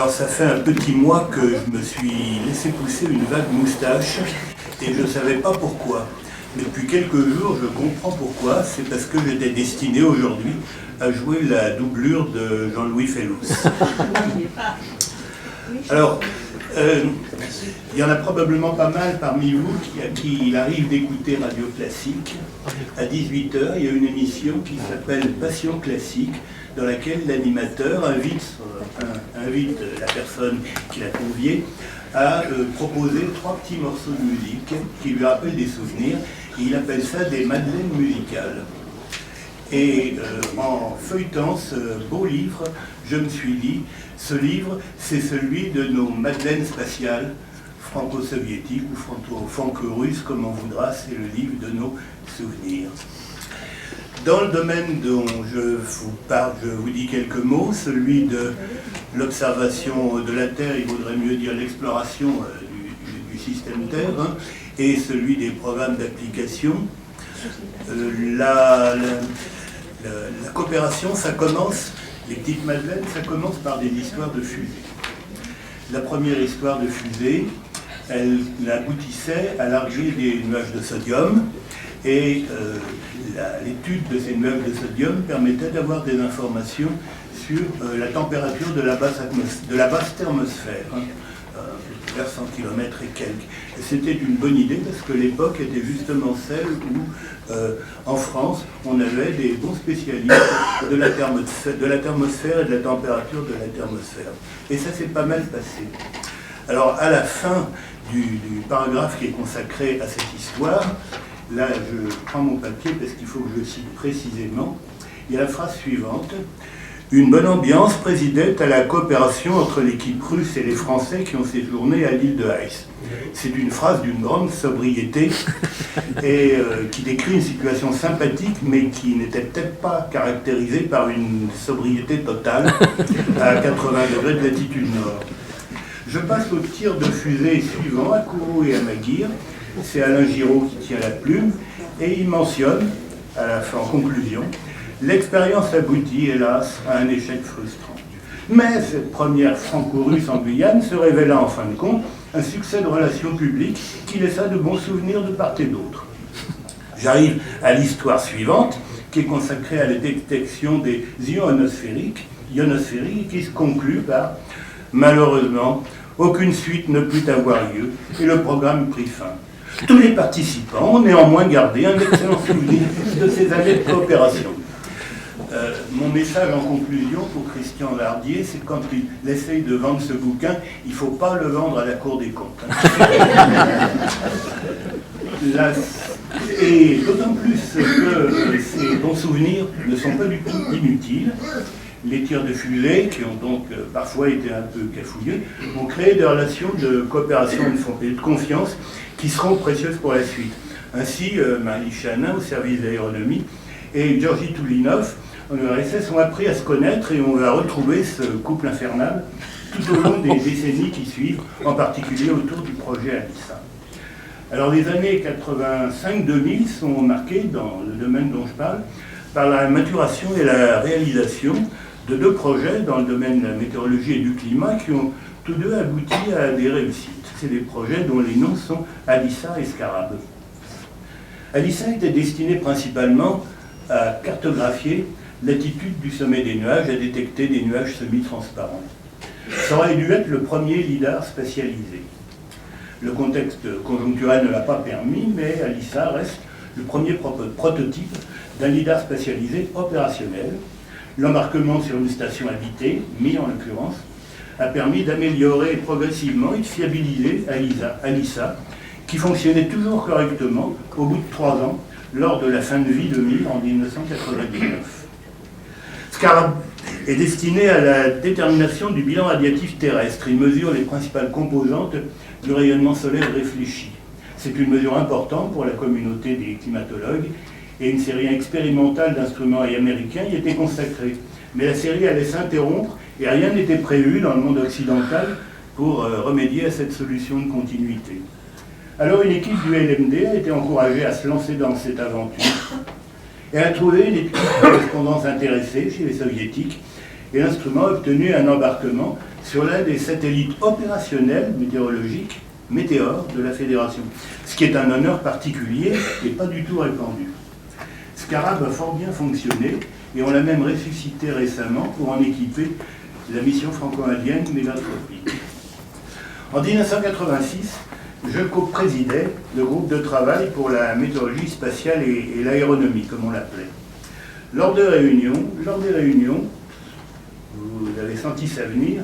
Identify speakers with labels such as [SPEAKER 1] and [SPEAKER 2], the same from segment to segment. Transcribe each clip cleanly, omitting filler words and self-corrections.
[SPEAKER 1] Alors ça fait un petit mois que je me suis laissé pousser une vague moustache et je ne savais pas pourquoi. Mais depuis quelques jours, je comprends pourquoi. C'est parce que j'étais destiné aujourd'hui à jouer la doublure de Jean-Louis Fellous. Alors, il y en a probablement pas mal parmi vous à qui il arrive d'écouter Radio Classique. À 18h, il y a une émission qui s'appelle Passion Classique, dans laquelle l'animateur invite la personne qui l'a convié à proposer 3 petits morceaux de musique qui lui rappellent des souvenirs. Et il appelle ça des madeleines musicales. Et en feuilletant ce beau livre, je me suis dit, ce livre, c'est celui de nos madeleines spatiales, franco-soviétiques ou franco-russes, comme on voudra, c'est le livre de nos souvenirs. Dans le domaine dont je vous parle, je vous dis quelques mots, celui de l'observation de la Terre, il vaudrait mieux dire l'exploration du système Terre, hein, et celui des programmes d'application. La coopération, ça commence, les petites madeleines, ça commence par des histoires de fusées. La première histoire de fusée, elle aboutissait à larguer des nuages de sodium, et l'étude de ces nuages de sodium permettait d'avoir des informations sur la température de la basse thermosphère, hein, vers 100 km et quelques. Et c'était une bonne idée parce que l'époque était justement celle où, en France, on avait des bons spécialistes de la thermosphère et de la température de la thermosphère. Et ça s'est pas mal passé. Alors, à la fin du paragraphe qui est consacré à cette histoire, là, je prends mon papier parce qu'il faut que je le cite précisément. Il y a la phrase suivante. Une bonne ambiance présidait à la coopération entre l'équipe russe et les Français qui ont séjourné à l'île de Heiß. C'est une phrase d'une grande sobriété et qui décrit une situation sympathique, mais qui n'était peut-être pas caractérisée par une sobriété totale à 80 degrés de latitude nord. Je passe au tir de fusée suivant, à Kourou et à Maguire. C'est Alain Giraud qui tient la plume, et il mentionne, à la fin, en conclusion, l'expérience aboutit, hélas, à un échec frustrant. Mais cette première franco-russe en Guyane se révéla en fin de compte un succès de relations publiques qui laissa de bons souvenirs de part et d'autre. J'arrive à l'histoire suivante, qui est consacrée à la détection des ionosphériques, qui se conclut par « Malheureusement, aucune suite ne put avoir lieu et le programme prit fin. Tous les participants ont néanmoins gardé un excellent souvenir de ces années de coopération. » Mon message en conclusion pour Christian Lardier, c'est quand il essaye de vendre ce bouquin, il ne faut pas le vendre à la Cour des comptes. Et d'autant plus que ces bons souvenirs ne sont pas du tout inutiles. Les tirs de fusée, qui ont donc parfois été un peu cafouillés, ont créé des relations de coopération et de confiance qui seront précieuses pour la suite. Ainsi, Marie Chanin, au service d'aéronomie, et Georgi Toulinov, en URSS, ont appris à se connaître et on va retrouver ce couple infernal tout au long des décennies qui suivent, en particulier autour du projet ALISA. Alors les années 85-2000 sont marquées, dans le domaine dont je parle, par la maturation et la réalisation de 2 projets dans le domaine de la météorologie et du climat qui ont tous 2 abouti à des réussites. C'est des projets dont les noms sont ALISA et Scarab. ALISA était destiné principalement à cartographier l'attitude du sommet des nuages, à détecter des nuages semi-transparents. Ça aurait dû être le premier lidar spatialisé. Le contexte conjoncturel ne l'a pas permis, mais ALISA reste le premier prototype d'un lidar spatialisé opérationnel. L'embarquement sur une station habitée, Mir en l'occurrence, a permis d'améliorer progressivement et de fiabiliser ALISA, qui fonctionnait toujours correctement au bout de 3 ans, lors de la fin de vie de Mir en 1999. Scarab est destiné à la détermination du bilan radiatif terrestre. Il mesure les principales composantes du rayonnement solaire réfléchi. C'est une mesure importante pour la communauté des climatologues et une série expérimentale d'instruments américains y était consacrée. Mais la série allait s'interrompre et rien n'était prévu dans le monde occidental pour remédier à cette solution de continuité. Alors une équipe du LMD a été encouragée à se lancer dans cette aventure et a trouvé une équipe de correspondance intéressée chez les soviétiques et l'instrument a obtenu un embarquement sur l'un des satellites opérationnels météorologiques Météor de la Fédération, ce qui est un honneur particulier et pas du tout répandu. Scarab a fort bien fonctionné et on l'a même ressuscité récemment pour en équiper la mission franco-indienne Mégatropique. En 1986, je co-présidais le groupe de travail pour la météorologie spatiale et l'aéronomie, comme on l'appelait. Lors des réunions, vous avez senti ça venir,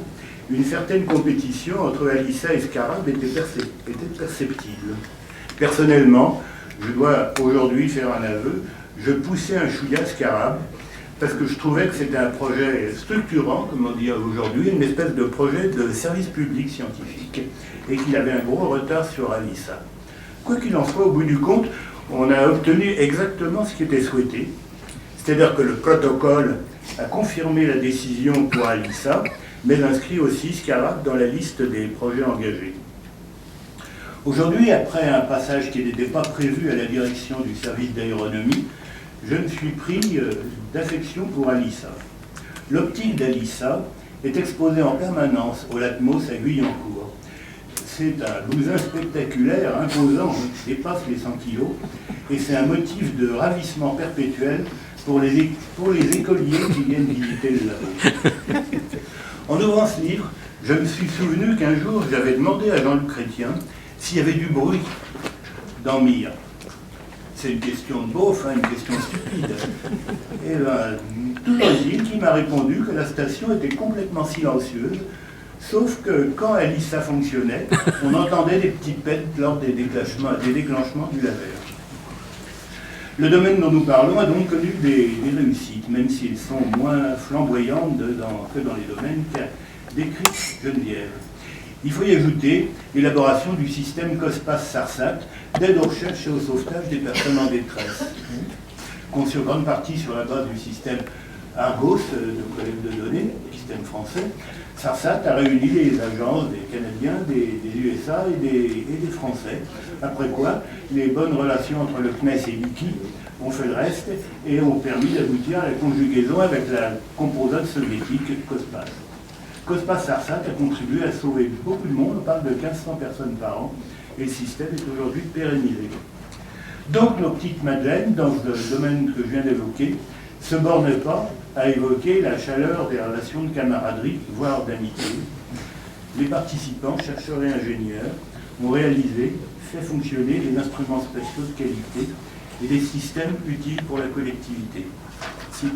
[SPEAKER 1] une certaine compétition entre Alissa et Scarab était perceptible. Personnellement, je dois aujourd'hui faire un aveu, je poussais un chouïa Scarab parce que je trouvais que c'était un projet structurant, comme on dit aujourd'hui, une espèce de projet de service public scientifique, et qu'il avait un gros retard sur Alissa. Quoi qu'il en soit, au bout du compte, on a obtenu exactement ce qui était souhaité, c'est-à-dire que le protocole a confirmé la décision pour Alissa, mais inscrit aussi Scarab dans la liste des projets engagés. Aujourd'hui, après un passage qui n'était pas prévu à la direction du service d'aéronomie, je me suis pris d'affection pour Alissa. L'optique d'Alissa est exposée en permanence au Latmos à Guyancourt. C'est un bousin spectaculaire, imposant, qui dépasse les 100 kilos, et c'est un motif de ravissement perpétuel pour les écoliers qui viennent visiter le labo. En ouvrant ce livre, je me suis souvenu qu'un jour, j'avais demandé à Jean-Luc Chrétien s'il y avait du bruit dans Mir. C'est une question de beauf, une question stupide. Et bien, toujours est-il qu'il m'a répondu que la station était complètement silencieuse, sauf que quand Alissa fonctionnait, on entendait des petits pets lors des déclenchements du laser. Le domaine dont nous parlons a donc connu des réussites, même s'ils sont moins flamboyantes que dans les domaines qu'a décrit Geneviève. Il faut y ajouter l'élaboration du système COSPAS-SARSAT d'aide aux recherches et au sauvetage des personnes en détresse, conçu en grande partie sur la base du système Argos de collecte de données, système français. SARSAT a réuni les agences des Canadiens, des USA et des Français, après quoi les bonnes relations entre le CNES et l'IKI ont fait le reste et ont permis d'aboutir à la conjugaison avec la composante soviétique COSPAS. COSPAS-SARSAT a contribué à sauver beaucoup de monde, on parle de 1500 personnes par an, et le système est aujourd'hui pérennisé. Donc nos petites madeleines, dans le domaine que je viens d'évoquer, ne se bornent pas à évoquer la chaleur des relations de camaraderie, voire d'amitié. Les participants, chercheurs et ingénieurs, ont réalisé, fait fonctionner des instruments spatiaux de qualité et des systèmes utiles pour la collectivité. Merci.